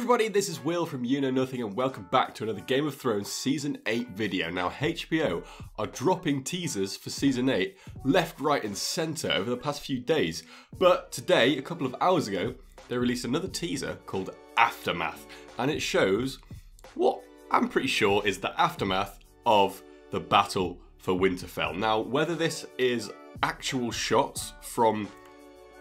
everybody, this is Will from You Know Nothing and welcome back to another Game of Thrones Season 8 video. Now HBO are dropping teasers for Season 8 left, right and centre over the past few days. But today, a couple of hours ago, they released another teaser called Aftermath. And it shows what I'm pretty sure is the aftermath of the battle for Winterfell. Now, whether this is actual shots from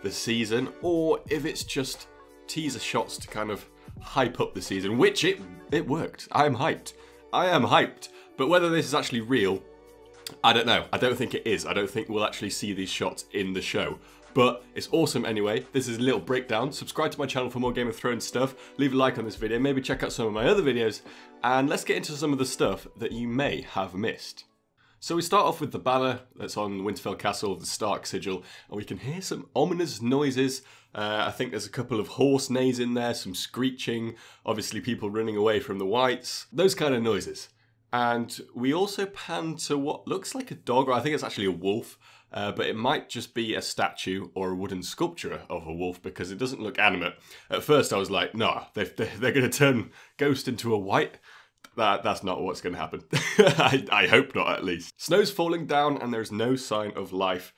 the season or if it's just teaser shots to kind of hype up the season, which it worked. I am hyped. But whether this is actually real, I don't know. I don't think it is. I don't think we'll actually see these shots in the show. But it's awesome anyway. This is a little breakdown. Subscribe to my channel for more Game of Thrones stuff. Leave a like on this video. Maybe check out some of my other videos. And let's get into some of the stuff that you may have missed. So we start off with the banner that's on Winterfell Castle, the Stark sigil, and we can hear some ominous noises. I think there's a couple of horse neighs in there, some screeching, obviously people running away from the Whites, those kind of noises. And we also pan to what looks like a dog, or I think it's actually a wolf, but it might just be a statue or a wooden sculpture of a wolf because it doesn't look animate. At first I was like, nah, they're going to turn Ghost into a white. That's not what's going to happen. I hope not, at least. Snow's falling down and there's no sign of life.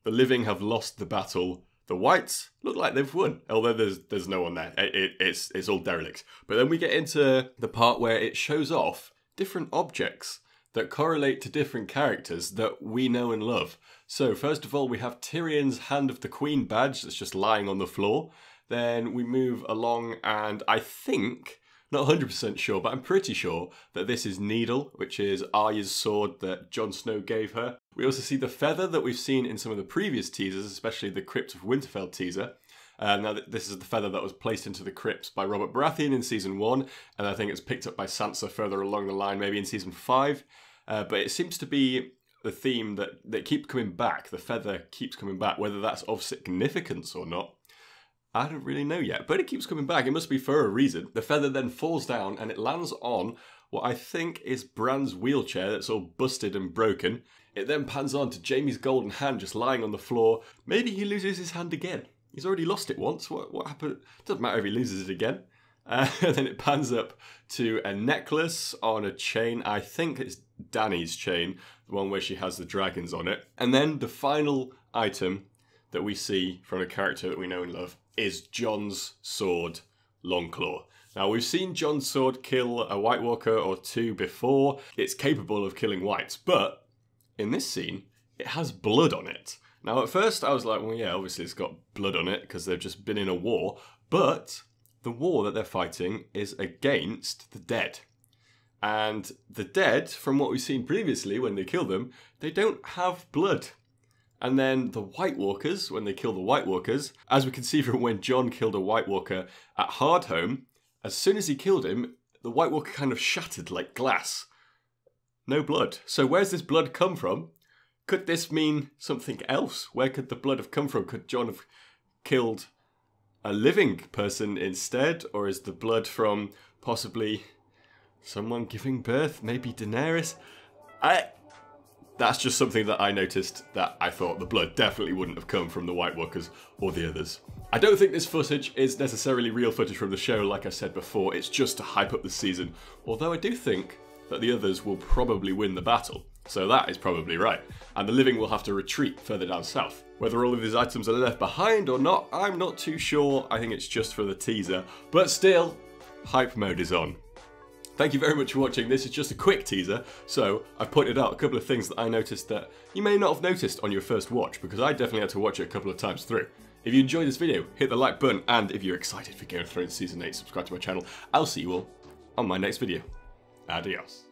The living have lost the battle. The Whites look like they've won, although there's no one there. It's all derelict. But then we get into the part where it shows off different objects that correlate to different characters that we know and love. So first of all, we have Tyrion's Hand of the Queen badge that's just lying on the floor. Then we move along and I think, not 100% sure, but I'm pretty sure that this is Needle, which is Arya's sword that Jon Snow gave her. We also see the feather that we've seen in some of the previous teasers, especially the Crypt of Winterfell teaser. Now, this is the feather that was placed into the crypts by Robert Baratheon in Season 1, and I think it's picked up by Sansa further along the line, maybe in Season 5. But it seems to be the theme that keeps coming back. The feather keeps coming back, whether that's of significance or not. I don't really know yet, but it keeps coming back. It must be for a reason. The feather then falls down and it lands on what I think is Bran's wheelchair that's all busted and broken. It then pans on to Jaime's golden hand just lying on the floor. Maybe he loses his hand again. He's already lost it once. What happened? Doesn't matter if he loses it again. And then it pans up to a necklace on a chain. I think it's Dany's chain, the one where she has the dragons on it. And then the final item that we see from a character that we know and love is Jon's sword, Longclaw. Now, we've seen Jon's sword kill a White Walker or two before. It's capable of killing Whites, but in this scene, it has blood on it. Now, at first, I was like, well, yeah, obviously it's got blood on it because they've just been in a war, but the war that they're fighting is against the dead. And the dead, from what we've seen previously when they kill them, they don't have blood. And then the White Walkers, when they kill the White Walkers, as we can see from when Jon killed a White Walker at Hardhome, as soon as he killed him, the White Walker kind of shattered like glass. No blood. So where's this blood come from? Could this mean something else? Where could the blood have come from? Could Jon have killed a living person instead? Or is the blood from possibly someone giving birth? Maybe Daenerys? That's just something that I noticed that I thought the blood definitely wouldn't have come from the White Walkers or the others. I don't think this footage is necessarily real footage from the show, like I said before. It's just to hype up the season. Although I do think that the others will probably win the battle. So that is probably right. And the living will have to retreat further down south. Whether all of these items are left behind or not, I'm not too sure. I think it's just for the teaser. But still, hype mode is on. Thank you very much for watching. This is just a quick teaser, so I've pointed out a couple of things that I noticed that you may not have noticed on your first watch, because I definitely had to watch it a couple of times through. If you enjoyed this video, hit the like button, and if you're excited for Game of Thrones Season 8, subscribe to my channel. I'll see you all on my next video. Adios.